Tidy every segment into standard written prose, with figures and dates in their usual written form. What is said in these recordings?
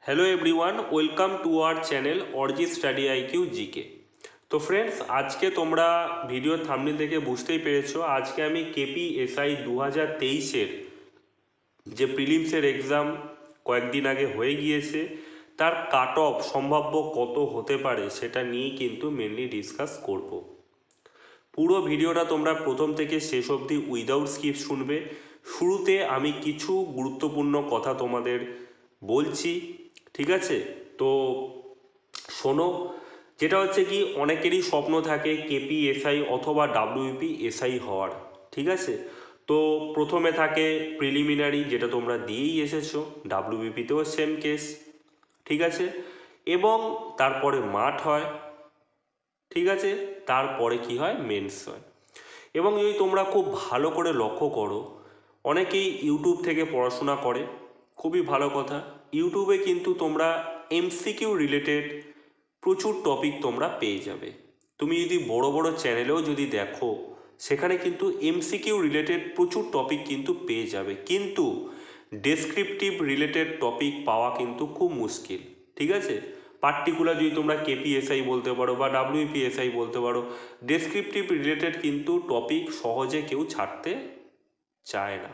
Hello everyone, welcome to our channel অরজি study IQ GK. তো friends, আজকে তোমরা ভিডিও থাম্বনেল দেখে বুঝতেই পেরেছো, আজকে আমি কেপিএসআই 2023-এর যে প্রিলিমসের এক্সাম কয়েকদিন আগে হয়ে গিয়েছে তার কাট অফ সম্ভাব্য কত হতে পারে সেটা নিয়েই কিন্তু মেনলি ডিসকাস করব। পুরো ভিডিওটা তোমরা প্রথম থেকে শেষ অবধি উইদাউট স্কিপ শুনবে। শুরুতে আমি কিছু গুরুত্বপূর্ণ কথা তোমাদের বলছি, ঠিক আছে? তো শোনো, যেটা হচ্ছে কি, অনেকেরই স্বপ্ন থাকে কেপিএসআই অথবা ডাব্লিউপি এসআই হওয়ার, ঠিক আছে? তো প্রথমে থাকে প্রিলিমিনারি, যেটা তোমরা দিয়েই এসেছো, ডাব্লিউবিপিতেও সেম কেস, ঠিক আছে? এবং তারপরে মাঠ হয়, ঠিক আছে? তারপরে কি হয়, মেন্স হয়। এবং যদি তোমরা খুব ভালো করে লক্ষ্য করো, অনেকেই ইউটিউব থেকে পড়াশোনা করে, খুবই ভালো কথা। ইউটিউবে কিন্তু তোমরা এমসিকিউ রিলেটেড প্রচুর টপিক তোমরা পেয়ে যাবে। তুমি যদি বড় বড় চ্যানেলেও যদি দেখো, সেখানে কিন্তু এমসিকিউ রিলেটেড প্রচুর টপিক কিন্তু পেয়ে যাবে, কিন্তু ডেসক্রিপটিভ রিলেটেড টপিক পাওয়া কিন্তু খুব মুশকিল, ঠিক আছে? পার্টিকুলার যদি তোমরা কেপিএসআই বলতে পারো বা ডাব্লিউপিএসআই বলতে পারো, ডেসক্রিপটিভ রিলেটেড কিন্তু টপিক সহজে কেউ ছাড়তে চায় না,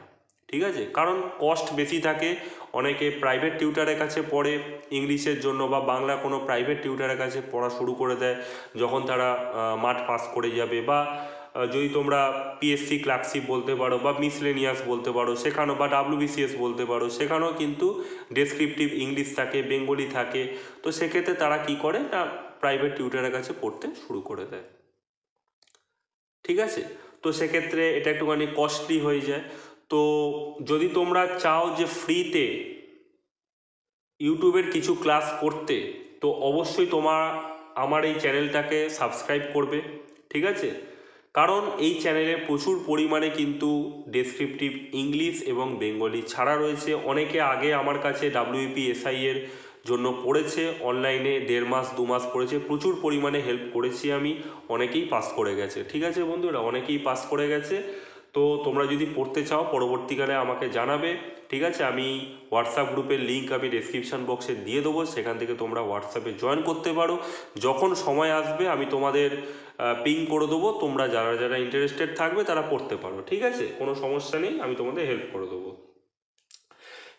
ঠিক আছে? কারণ কস্ট বেশি থাকে। অনেকে প্রাইভেট টিউটারের কাছে পড়ে ইংলিশের জন্য, বা বাংলা কোনো প্রাইভেট টিউটারের কাছে পড়া শুরু করে দেয় যখন তারা মাঠ পাস করে যাবে। বা যদি তোমরা পিএসসি ক্লার্কশিপ বলতে পারো বা মিসলেনিয়াস বলতে পারো, সেখানেও বা ডাব্লিউবিসিএস বলতে পারো, সেখানেও কিন্তু ডেসক্রিপটিভ ইংলিশ থাকে, বেঙ্গলি থাকে। তো সেক্ষেত্রে তারা কি করে না, প্রাইভেট টিউটারের কাছে পড়তে শুরু করে দেয়, ঠিক আছে? তো সেক্ষেত্রে এটা একটুখানি কস্টলি হয়ে যায়। তো যদি তোমরা চাও যে ফ্রিতে ইউটিউবের কিছু ক্লাস করতে, তো অবশ্যই আমার এই চ্যানেলটাকে সাবস্ক্রাইব করবে, ঠিক আছে? কারণ এই চ্যানেলে প্রচুর পরিমাণে কিন্তু ডেসক্রিপটিভ ইংলিশ এবং বেঙ্গলি ছাড়া রয়েছে। অনেকে আগে আমার কাছে ডাব্লিউপিএসআই এর জন্য পড়েছে, অনলাইনে 1.5 মাস 2 মাস পড়েছে, প্রচুর পরিমাণে হেল্প করেছি আমি। অনেকেই পাস করে গেছে, ঠিক আছে বন্ধুরা, অনেকেই পাস করে গেছে। তো তোমরা যদি পড়তে চাও পরবর্তীকালে আমাকে জানাবে, ঠিক আছে? আমি হোয়াটসঅ্যাপ গ্রুপের লিঙ্ক আমি ডেসক্রিপশান বক্সে দিয়ে দেবো, সেখান থেকে তোমরা হোয়াটসঅ্যাপে জয়েন করতে পারো। যখন সময় আসবে আমি তোমাদের পিং করে দেবো, তোমরা যারা যারা ইন্টারেস্টেড থাকবে তারা পড়তে পারো, ঠিক আছে? কোনো সমস্যা নেই, আমি তোমাদের হেল্প করে দেবো।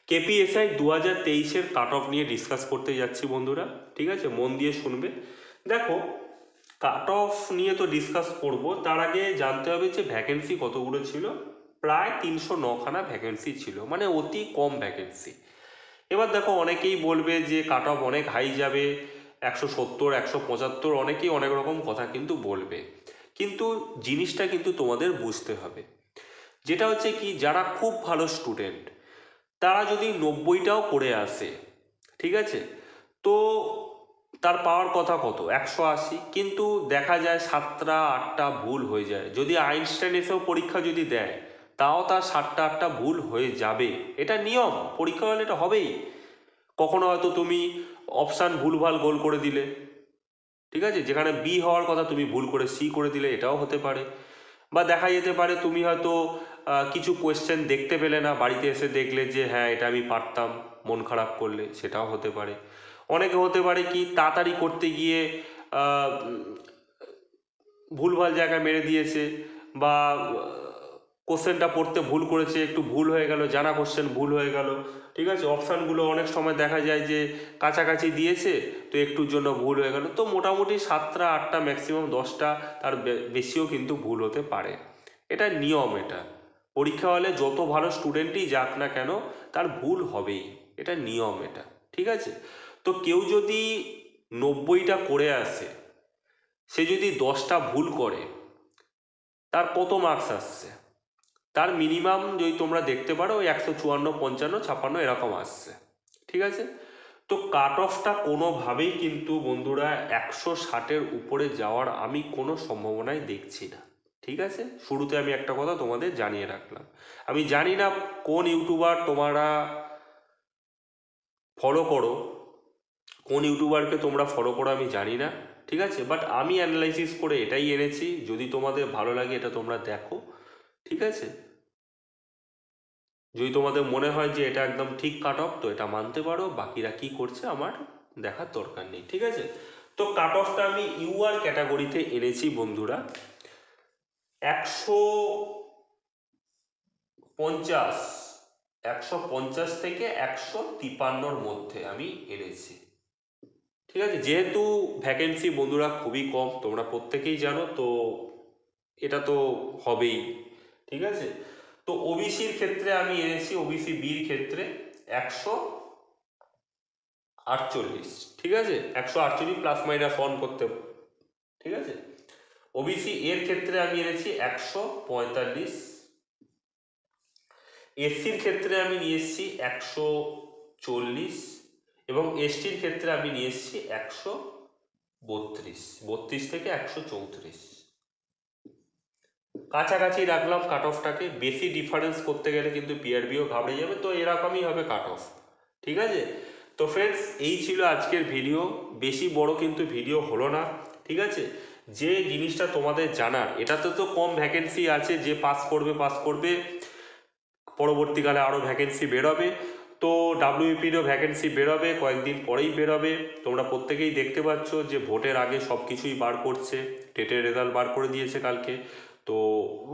কেপিএসআই 2023-এর কাট অফ নিয়ে ডিসকাস করতে যাচ্ছি বন্ধুরা, ঠিক আছে? মন দিয়ে শুনবে। দেখো, কাট অফ নিয়ে তো ডিসকাস করব, তার আগে জানতে হবে যে ভ্যাকেন্সি কতগুলো ছিল। প্রায় 309খানা ভ্যাকেন্সি ছিল, মানে অতি কম ভ্যাকেন্সি। এবার দেখো, অনেকেই বলবে যে কাট অফ অনেক হাই যাবে, 170, 175, অনেকেই অনেক রকম কথা কিন্তু বলবে। কিন্তু জিনিসটা কিন্তু তোমাদের বুঝতে হবে, যেটা হচ্ছে কি, যারা খুব ভালো স্টুডেন্ট তারা যদি 90টাও করে আসে, ঠিক আছে, তো তার পাওয়ার কথা কত, 180। কিন্তু দেখা যায় 7টা 8টা ভুল হয়ে যায়। যদি আইনস্টাইন এসেও পরীক্ষা যদি দেয়, তাও তার 7টা 8টা ভুল হয়ে যাবে। এটা নিয়ম, পরীক্ষা হলে এটা হবেই। কখনো হয়তো তুমি অপশান ভুলভাল গোল করে দিলে, ঠিক আছে, যেখানে বি হওয়ার কথা তুমি ভুল করে সি করে দিলে, এটাও হতে পারে। বা দেখা যেতে পারে তুমি হয়তো কিছু কোয়েশ্চেন দেখতে পেলে না, বাড়িতে এসে দেখলে যে হ্যাঁ এটা আমি পারতাম, মন খারাপ করলে, সেটাও হতে পারে। অনেকে হতে পারে কি, তাড়াতাড়ি করতে গিয়ে আহ, ভুলভাল জায়গায় মেরে দিয়েছে, বা কোশ্চেনটা পড়তে ভুল করেছে, একটু ভুল হয়ে গেল, জানা কোশ্চেন ভুল হয়ে গেল, ঠিক আছে? অপশানগুলো অনেক সময় দেখা যায় যে কাছাকাছি দিয়েছে, তো একটুর জন্য ভুল হয়ে গেল। তো মোটামুটি 7টা 8টা ম্যাক্সিমাম 10টা, তার বেশিও কিন্তু ভুল হতে পারে। এটা নিয়ম। এটা পরীক্ষা হলে যত ভালো স্টুডেন্টই যাক না কেন, তার ভুল হবেই, এটা নিয়ম, এটা ঠিক আছে? তো কেউ যদি 90টা করে আসে, সে যদি 10টা ভুল করে, তার কত মার্কস আসছে? তার মিনিমাম যদি তোমরা দেখতে পারো, ওই 154, 55, 56 এরকম আসছে, ঠিক আছে? তো কাট অফটা কোনোভাবেই কিন্তু বন্ধুরা 160-এর উপরে যাওয়ার আমি কোনো সম্ভাবনাই দেখছি না, ঠিক আছে? শুরুতে আমি একটা কথা তোমাদের জানিয়ে রাখলাম। আমি জানি না কোন ইউটিউবার তোমরা ফলো করো, কোন ইউটিউবারকে তোমরা ফলো করো আমি জানি না, ঠিক আছে? বাট আমি অ্যানালাইসিস করে এটাই এনেছি, যদি তোমাদের ভালো লাগে এটা তোমরা দেখো, ঠিক আছে? যদি তোমাদের মনে হয় যে এটা একদম ঠিক কাট অফ, তো এটা মানতে পারো, বাকিরা কি করছে আমার দেখার দরকার নেই, ঠিক আছে। তো কাট অফটা আমি ইউআর ক্যাটাগরিতে এনেছি বন্ধুরা 150, 150 থেকে 153 মধ্যে আমি এনেছি, ঠিক আছে। যেহেতু ভ্যাকেন্সি বন্ধুরা খুবই কম, তোমরা প্রত্যেকেই জানো, তো এটা তো হবেই, ঠিক আছে। তো ওবিসির ক্ষেত্রে আমি এনেছি, ওবিসি বির ক্ষেত্রে 148, ঠিক আছে, 148 প্লাস মাইনাস 1 করতে, ঠিক আছে। ওবিসি এর ক্ষেত্রে আমি এনেছি 145, এসসির ক্ষেত্রে আমি নিয়ে এসেছি 140 এবং এসটির ক্ষেত্রে আমি নিয়ে এসেছি 132 থেকে 134, কাছাকাছি রাখলাম কাট অফটাকে। বেশি ডিফারেন্স করতে গেলে কিন্তু পিআরবিও ঘাবড়ে যাবে, তো এরকমই হবে কাট অফ, ঠিক আছে। তো ফ্রেন্ডস, এই ছিল আজকের ভিডিও, বেশি বড় কিন্তু ভিডিও হলো না, ঠিক আছে। যে জিনিসটা তোমাদের জানার, এটাতে তো কম ভ্যাকেন্সি আছে, যে পাস করবে, পরবর্তীকালে আরও ভ্যাকেন্সি বেরোবে। তো ডাব্লিউপিরও ভ্যাকেন্সি বেরোবে, কয়েকদিন পরেই বেরোবে। তোমরা প্রত্যেকেই দেখতে পাচ্ছ যে ভোটের আগে সব কিছুই বার করছে, টেটের রেজাল্ট বার করে দিয়েছে কালকে, তো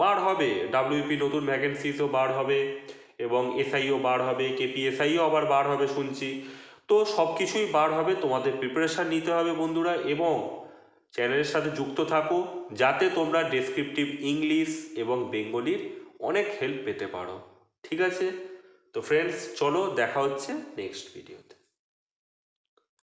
বার হবে ডাব্লিউপি, নতুন ভ্যাকেন্সিসও বার হবে এবং এসআইও বার হবে, কেপিএসআইও আবার বার হবে শুনছি। তো সব কিছুই বার হবে, তোমাদের প্রিপারেশান নিতে হবে বন্ধুরা, এবং চ্যানেলের সাথে যুক্ত থাকো যাতে তোমরা ডেসক্রিপটিভ ইংলিশ এবং বেঙ্গলির অনেক হেল্প পেতে পারো, ঠিক আছে। তো ফ্রেন্ডস, চলো দেখা হচ্ছে নেক্সট ভিডিওতে।